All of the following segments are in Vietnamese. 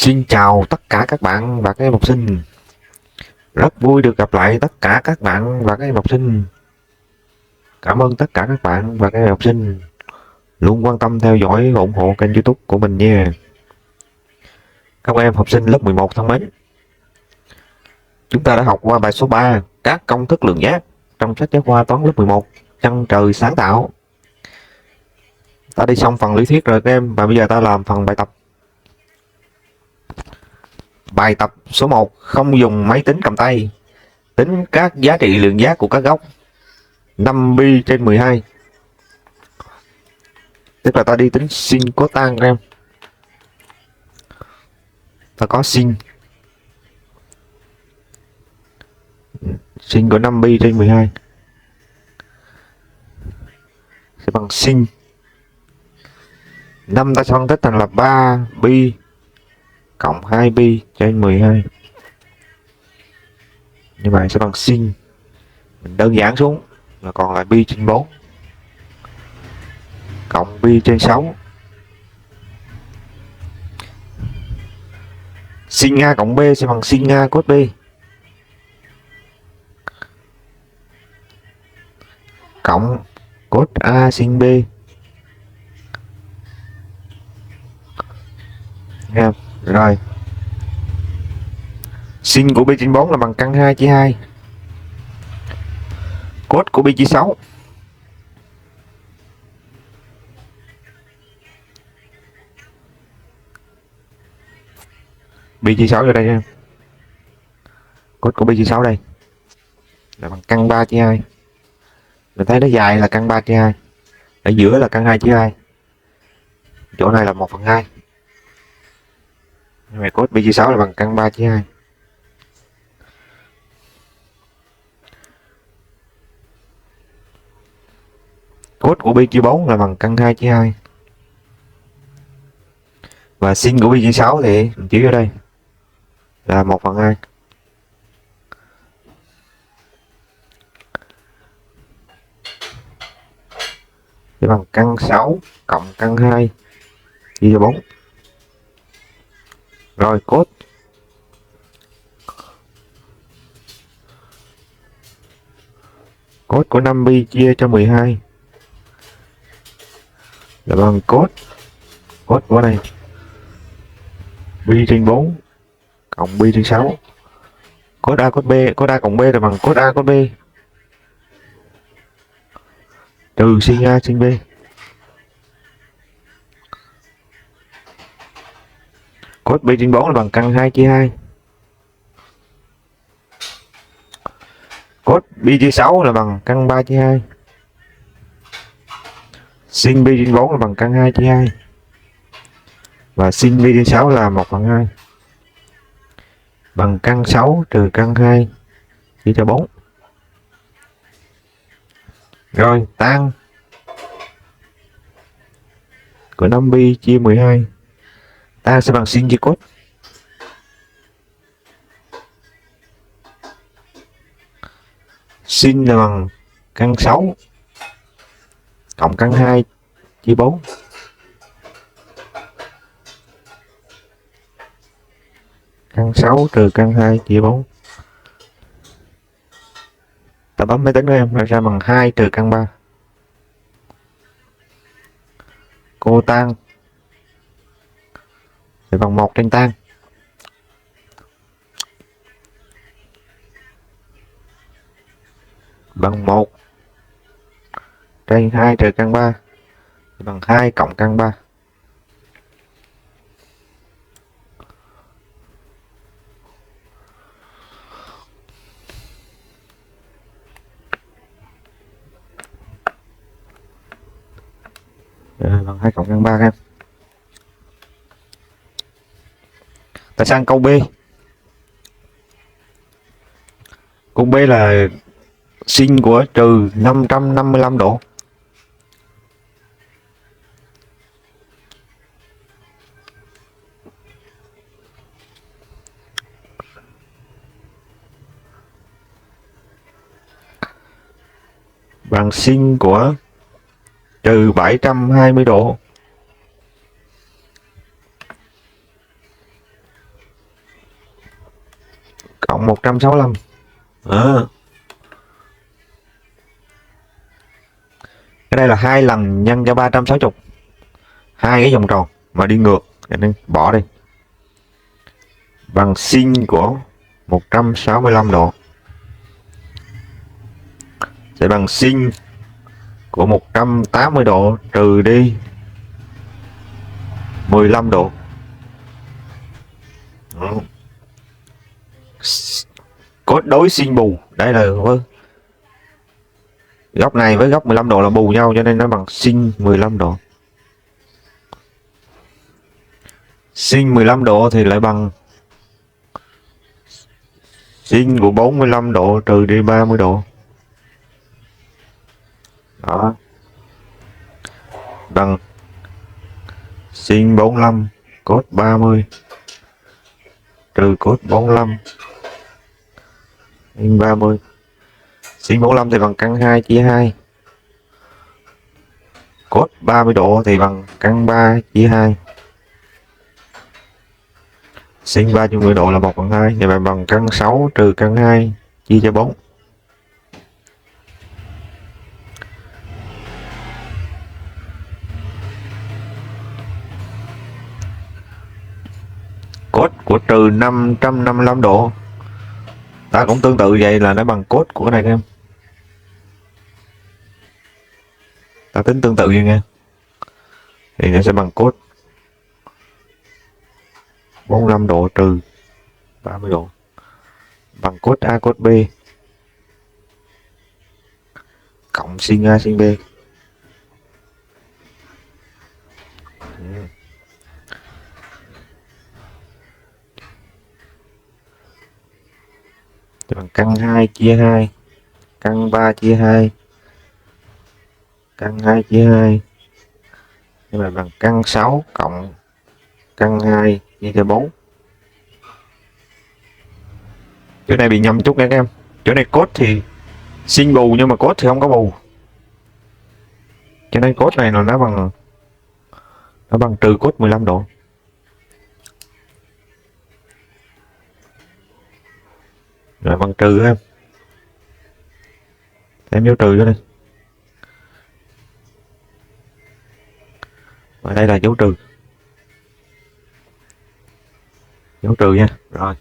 Xin chào tất cả các bạn và các em học sinh. Rất vui được gặp lại tất cả các bạn và các em học sinh. Cảm ơn tất cả các bạn và các em học sinh luôn quan tâm theo dõi và ủng hộ kênh YouTube của mình nha. Các em học sinh lớp 11 thân mến. Chúng ta đã học qua bài số 3, các công thức lượng giác trong sách giáo khoa toán lớp 11, Chân trời sáng tạo. Ta đi xong phần lý thuyết rồi các em, và bây giờ ta làm phần bài tập. Bài tập số 1, không dùng máy tính cầm tay. Tính các giá trị lượng giác của các góc 5 pi trên 12. Tức là ta đi tính sin có tan các em. Ta có sin của 5 pi trên 12 sẽ bằng sin 5, ta sẽ phân tích thành là 3 pi cộng 2 pi trên 12. Như vậy sẽ bằng sin, mình đơn giản xuống là còn lại pi trên 4 cộng pi trên 6. Sin A cộng B sẽ bằng sin A cos B cộng cos A sin B. Nha. Rồi. Sin của pi trên 4 là bằng căn 2 chia 2. Cos của pi chia 6 pi chia 6 ở đây nha. Cos của pi chia 6 đây là bằng căn 3 chia 2. Mình thấy nó dài là căn 3 chia 2. Ở giữa là căn 2 chia 2. Chỗ này là 1/2. Như vậy cos pi chia 6 là bằng căn 3 chia 2. Cos của pi chia 4 là bằng căn 2 chia 2. Và sin của pi chia 6 thì mình chỉ ở đây là 1/2. Sẽ bằng căn 6 cộng căn 2 chia cho 4. Rồi cos của 5 pi chia cho 12 là bằng cos của này pi trên 4 cộng pi trên 6. Cos A cos B, cos A cộng B là bằng cos A cos B trừ sin A sin B. Cos pi trên 4 là bằng căn 2 chia 2. Cos pi chia 6 là bằng căn 3 chia 2. Sin pi trên 4 là bằng căn 2 chia 2. Và sin pi trên 6 là 1/2. Bằng căn 6 trừ căn 2 chia cho 4. Rồi tan của 5 pi chia 12. Ta sẽ bằng sin chia cos. Sin là bằng căn 6 cộng căn 2 chia 4. Căn 6 trừ căn 2 chia 4. Ta bấm máy tính của em ra bằng 2 trừ căn 3. Cô tan sẽ bằng 1 trên tan. Bằng 1 trên 2 trừ căn 3 bằng 2 cộng căn 3. Bằng 2 cộng căn 3 ha. Ta sang câu B. Câu B là sin của trừ 555 độ. Bằng sin của trừ 720 độ. cộng 165. Cái đây là 2 lần nhân cho 360, hai cái vòng tròn mà đi ngược cho nên bỏ đi, bằng sin của 165 độ sẽ bằng sin của 180 độ trừ đi 15 độ. Cốt đối sin bù, đây là góc này với góc 15 độ là bù nhau cho nên nó bằng sin 15 độ. Sin 15 độ thì lại bằng sin của 45 độ trừ đi 30 độ. Đó. Bằng sin 45 cốt 30 trừ cốt 45 sin 30. Sin 45 thì bằng căn 2 chia 2. Cốt 30 độ thì bằng căn 3 chia 2. Sin 30 độ là 1/2, thì bằng căn 6 trừ căn 2 chia cho 4. Cốt của trừ 555 độ ta cũng tương tự vậy, là nó bằng cốt của cái này các em. Ta tính tương tự vậy nha, thì nó sẽ bằng cốt 45 độ trừ 30 độ bằng cốt A cốt B cộng sin A sin B. Bằng căn 2 chia 2, căn 3 chia 2, căn 2 chia 2, nhưng mà bằng căn 6 cộng căn 2 chia cho 4. Chỗ này bị nhầm chút nha các em, chỗ này cốt thì sin bù nhưng mà cốt thì không có bù, cho nên cốt này là nó bằng trừ cốt 15 độ. Rồi bằng trừ em. Em dấu trừ cho đây. Và đây là dấu trừ. Dấu trừ nha. Rồi.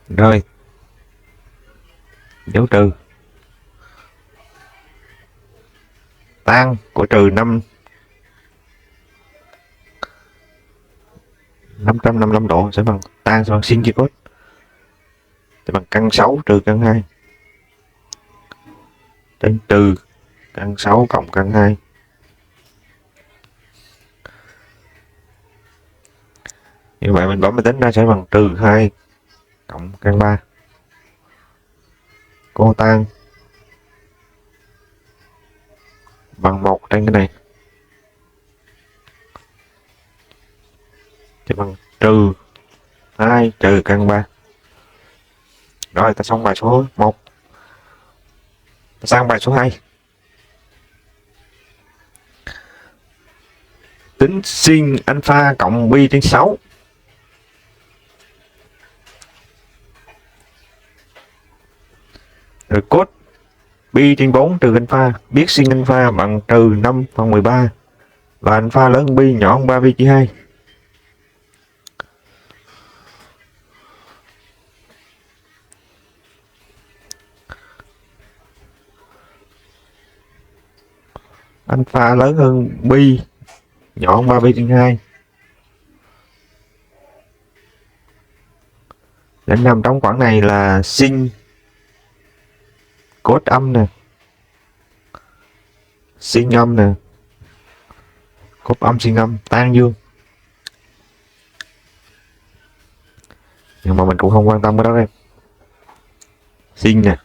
Rồi. Dấu trừ. Tan của trừ 555 độ sẽ bằng tan sẽ bằng sin chia cốt. Sẽ bằng căn 6 trừ căn 2. Trên trừ căn 6 cộng căn 2. Như vậy mình bấm máy tính ra sẽ bằng trừ 2 cộng căn 3. Cô tan bằng 1 trên cái này. Thì bằng trừ 2 trừ căn 3. Rồi ta xong bài số 1. Ta sang bài số 2. Tính sin alpha cộng pi trên 6. Rồi cos pi trên 4 trừ alpha, biết sin alpha bằng trừ 5/13 và alpha lớn hơn pi nhỏ hơn 3 pi chia 2. Alpha lớn hơn pi nhỏ hơn 3 pi trên 2. Đến nằm trong khoảng này là sin cos âm nè, sin âm nè, cos âm sin âm tan dương. Nhưng mà mình cũng không quan tâm cái đó em. Sin nè,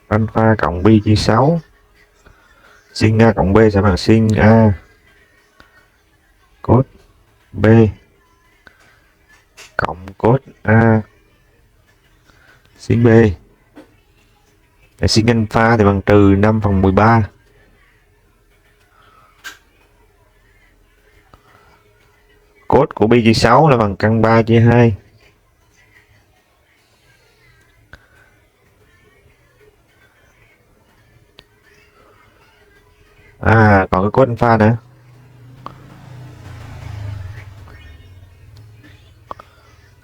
alpha cộng pi chia 6, sin A cộng B sẽ bằng sin A cos B cộng cos A sin B. Để sin alpha thì bằng trừ 5/13 Cốt của pi chia 6 là bằng căn 3 chia 2. Còn cái cốt alpha nữa.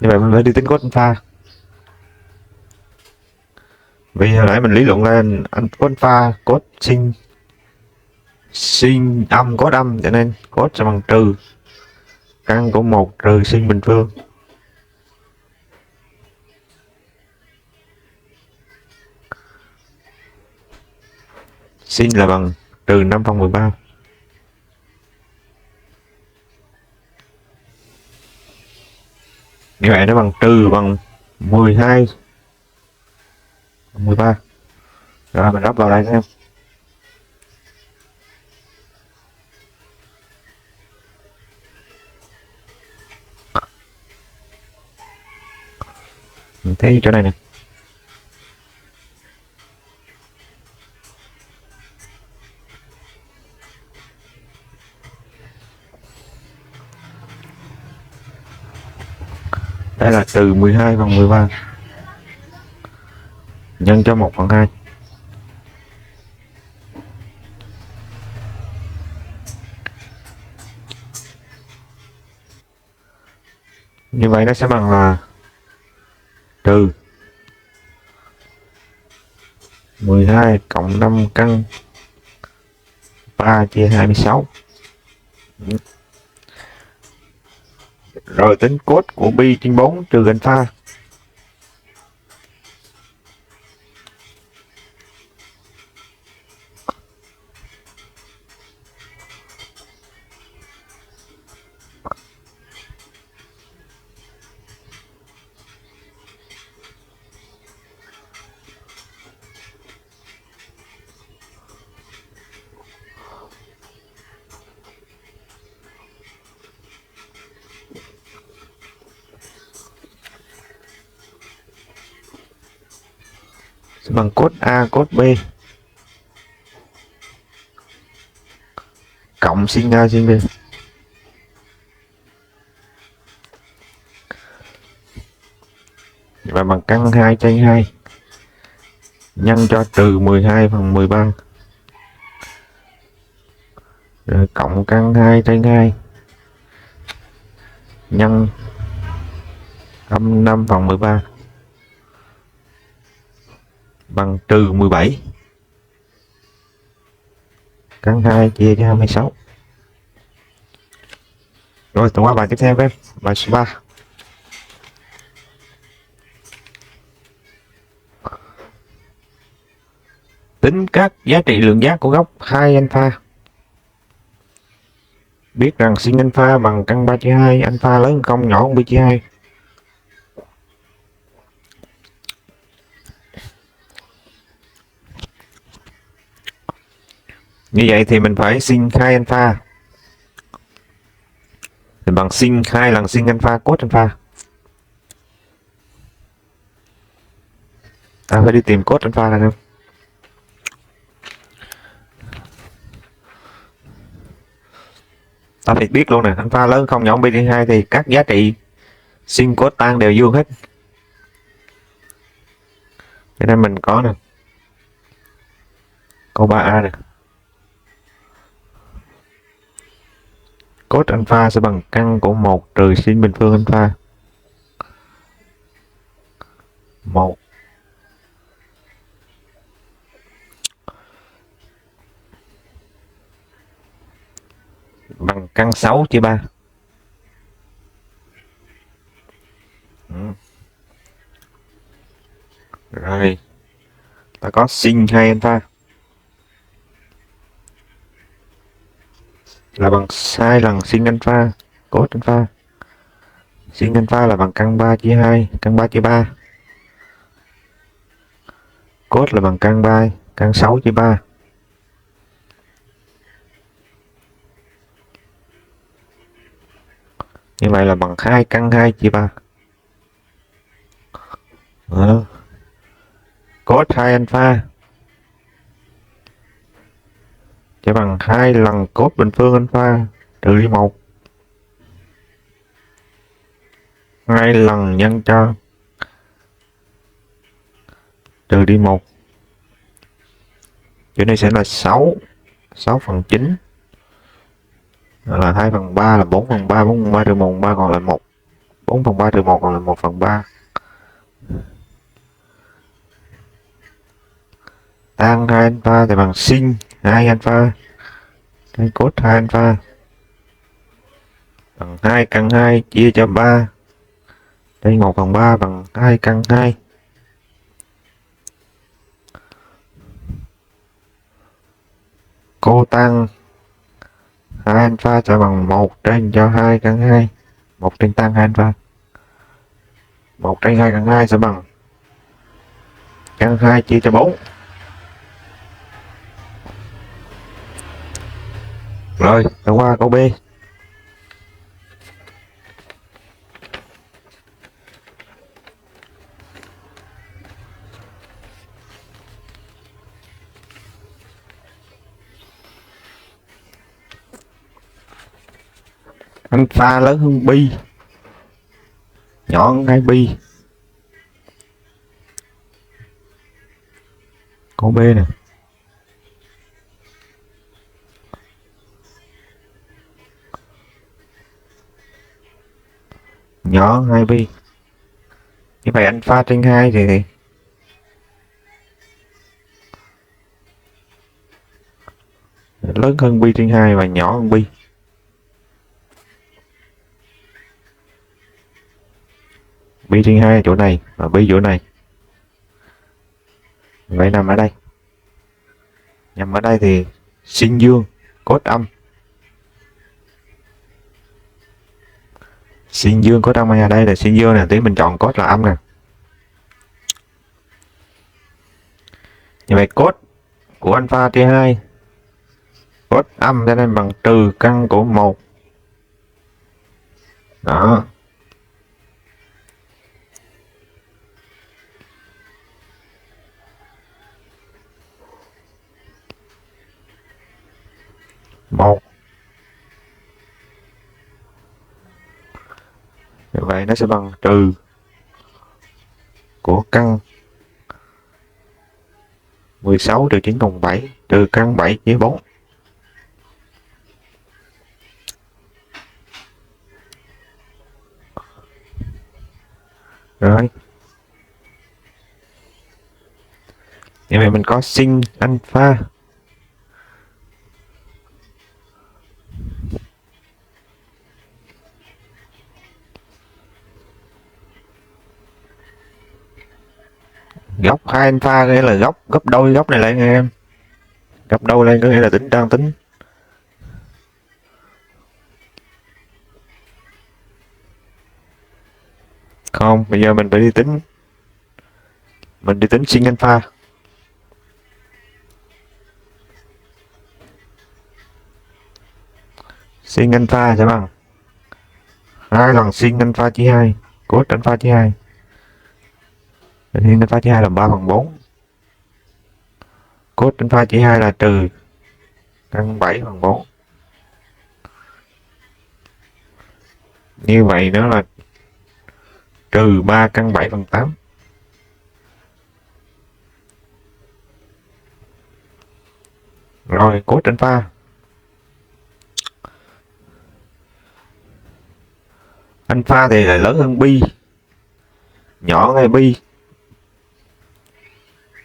Như vậy mình phải đi tính cốt alpha. Vì hồi nãy mình lý luận lên cốt alpha, cốt sin âm cốt âm, cho nên cốt sẽ bằng trừ căn của 1 trừ sin bình phương. Sin là bằng trừ 5 phần 13. Như vậy nó bằng trừ bằng 12 13. Rồi mình lắp vào đây xem. Mình thấy chỗ này nè. Đây là trừ 12 phần 13 nhân cho 1 phần 2. Như vậy nó sẽ bằng là trừ 12 cộng 5 căn 3 chia 26. Rồi tính cốt của pi trên 4 trừ alpha. Sẽ bằng cốt A cốt B cộng sin A sin B. Và bằng căn 2 trên 2 nhân cho trừ 12 phần 13. Rồi cộng căn 2 trên 2 nhân âm 5 phần 13 bằng trừ 17 căn 2 chia cho 26. Rồi tổng qua bài tiếp theo em, bài số 3. Tính các giá trị lượng giác của góc 2 alpha. Biết rằng sin alpha bằng căn 3 chia 2, alpha lớn hơn 0 nhỏ hơn pi chia 2. Như vậy thì mình phải sin 2 alpha thì bằng sin 2 lần sin alpha cos alpha. Ta phải đi tìm cos alpha ra nữa. Ta phải biết luôn nè, alpha lớn không nhỏ hơn pi chia 2 thì các giá trị sin cos tan đều vuông hết. Cho nên mình có nè, câu 3A nè, cos alpha sẽ bằng căn của 1 trừ sin bình phương alpha. 1 bằng căn 6 chia 3. Rồi ta có sin 2 alpha là bằng 2 lần sin alpha cos alpha. Sin alpha là bằng căn 3 chia 2, căn 3 chia 3. Cos là bằng căn 3, căn 6 chia 3. Như vậy là bằng 2 căn 2 chia 3. Cos 2 alpha sẽ bằng 2 lần cos bình phương alpha trừ đi 1. 2 lần nhân cho trừ đi 1. Chỗ này sẽ là 6. 6 phần 9 là 2 phần 3 là 4 phần 3. 4 phần 3 trừ 1 phần 3 còn lại 1. 4 phần 3 trừ 1 còn lại 1 phần 3. Tan 2 alpha thì bằng sin 2 alpha hay cos 2 alpha bằng 2 căn 2 chia cho 3. Đây 1 phần 3 bằng 2 căn 2. Cô tăng 2 alpha sẽ bằng 1 trên cho 2 căn 2. 1 trên tăng 2 alpha. 1 trên 2 căn 2 sẽ bằng căn 2 chia cho 4. Rồi, ta qua câu B. Alpha lớn hơn pi, nhỏ hơn 2 pi. Câu B nè. Nhỏ hơn 2 pi. Như vậy alpha trên 2 thì lớn hơn pi trên 2 và nhỏ hơn pi. Pi trên 2 chỗ này và pi chỗ này. Vậy nằm ở đây. Nằm ở đây thì sin dương cos âm. Sin dương cos âm ở đây là sin dương nè, tí mình chọn cos là âm nè. Như vậy cos của alpha trên 2 cos âm cho nên bằng trừ căn của 1. Đó. Một. Như vậy nó sẽ bằng trừ của căn 16 trừ 9 cộng 7 trừ căn 7 chia 4. Rồi. Như vậy mình có sin alpha góc 2 alpha nghĩa là gấp đôi góc này lại nghe em. Gấp đôi lên có nghĩa là tính đang tính. Không, bây giờ mình phải đi tính. Mình đi tính sin alpha. Sin alpha sẽ bằng 2 lần sin alpha chia 2 cos alpha chia 2. Sin alpha chia 2 là 3 phần 4. Cos alpha chia 2 là trừ căn 7 phần 4. Như vậy nó là trừ 3 căn 7 phần 8. Rồi cos alpha. Alpha thì là lớn hơn pi, nhỏ hơn pi.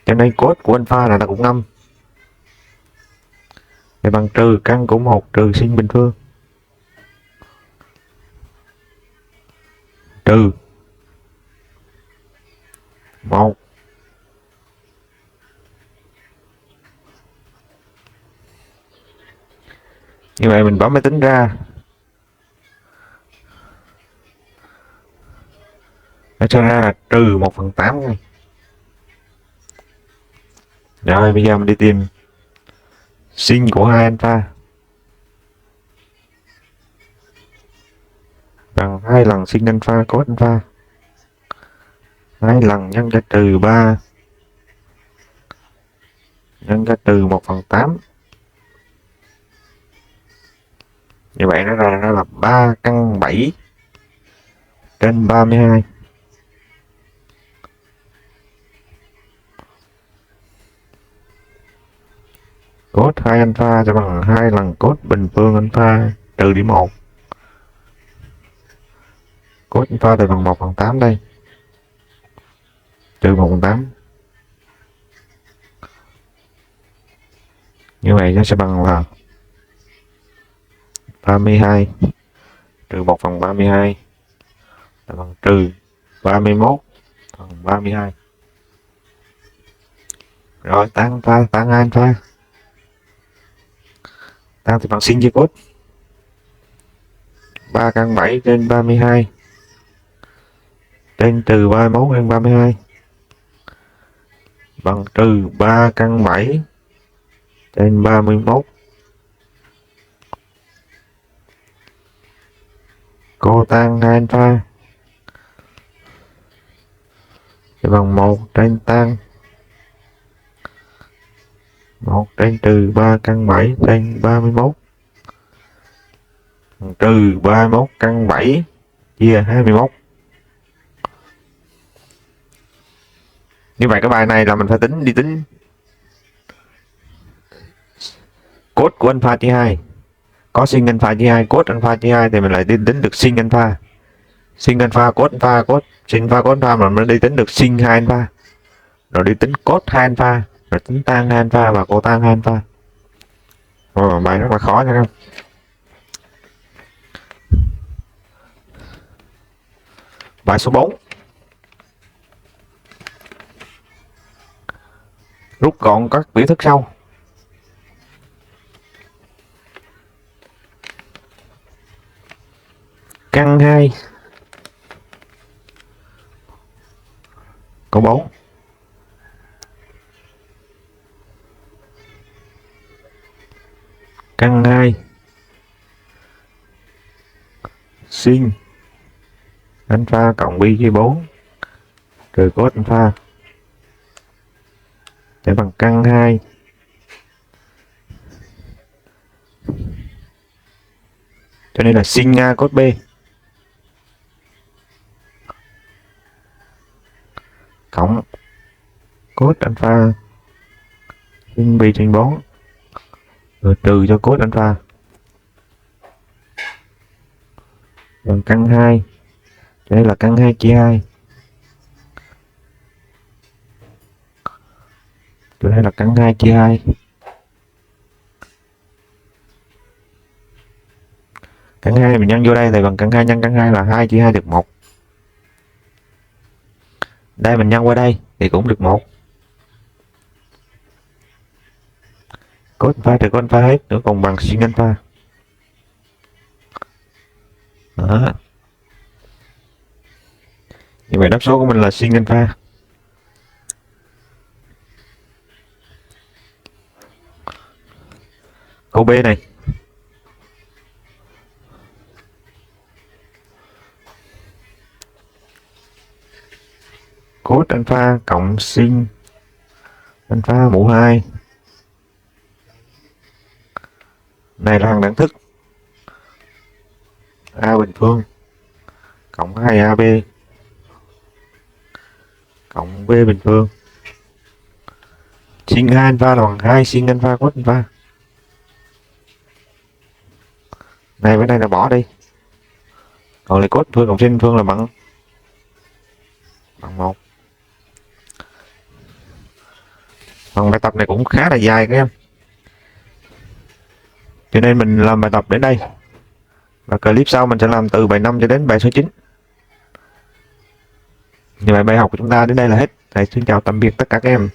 Cho nên cos của alpha là cũng 5. Thì bằng trừ căn của 1 trừ sin bình phương. Trừ 1. Như vậy mình bấm máy tính ra. Nó cho ra là trừ 1 phần 8 ngay. Rồi bây giờ mình đi tìm sin của 2 alpha. Bằng 2 lần sin alpha cos alpha. 2 lần nhân cho trừ 3 nhân cho trừ 1 phần 8. Như vậy nó ra nó là 3 căn 7 trên 32. Cos 2 alpha sẽ bằng 2 lần cos bình phương alpha trừ đi 1. Cos alpha thì bằng 1/8 đây. Trừ 1/8. Như vậy nó sẽ bằng là 32 trừ 1/32 là bằng trừ 31/32. Rồi tan alpha, tan alpha. Tan thì bằng sin chia cos. 3 căn 7 trên 32 trên trừ 31 nhân 32 bằng trừ 3 căn 7 trên 31. Cotan alpha sẽ bằng 1 trên tan 1 trên trừ 3 căn 7 trên 31 trừ 31 căn 7 chia 21. Như vậy cái bài này là mình phải tính cos của alpha chia 2. Có sin alpha chia 2, cos alpha chia 2 thì mình lại tính được sin alpha. Sin alpha, cos alpha, sin alpha, cos alpha mà mình đi tính được sin 2 alpha. Rồi đi tính cos 2 alpha, rồi tính tan 2 alpha và cotan 2 alpha. Bài rất là khó nha các em. Bài số 4. Rút gọn các biểu thức sau. Căn 2 có 4. Căn 2 sin alpha cộng pi chia 4 trừ cos alpha sẽ bằng căn 2 cho nên là sin A cos B cộng cos alpha sin pi trên 4 rồi trừ cho cos alpha bằng căn 2. Cho nên là căn 2 chia 2. Cho nên là căn 2 chia 2. Căn 2 mình nhân vô đây thì bằng căn 2 nhân căn 2 là 2 chia 2 được 1. Đây mình nhân qua đây thì cũng được 1. Cos alpha trừ cos alpha hết nữa còn bằng sin alpha. Đó. Như vậy đáp số của mình là sin alpha. Câu B này. Cos alpha cộng sin alpha mũ 2. Này là hằng đẳng thức A bình phương cộng 2AB cộng B bình phương. Sin A alpha là bằng 2 sin alpha cos alpha. Này với đây là bỏ đi. Còn lại cos phương cộng sin phương là bằng 1. Phần bài tập này cũng khá là dài các em. Cho nên mình làm bài tập đến đây. Và clip sau mình sẽ làm từ bài 5 cho đến bài số 9. Như vậy bài học của chúng ta đến đây là hết. Thầy xin chào tạm biệt tất cả các em.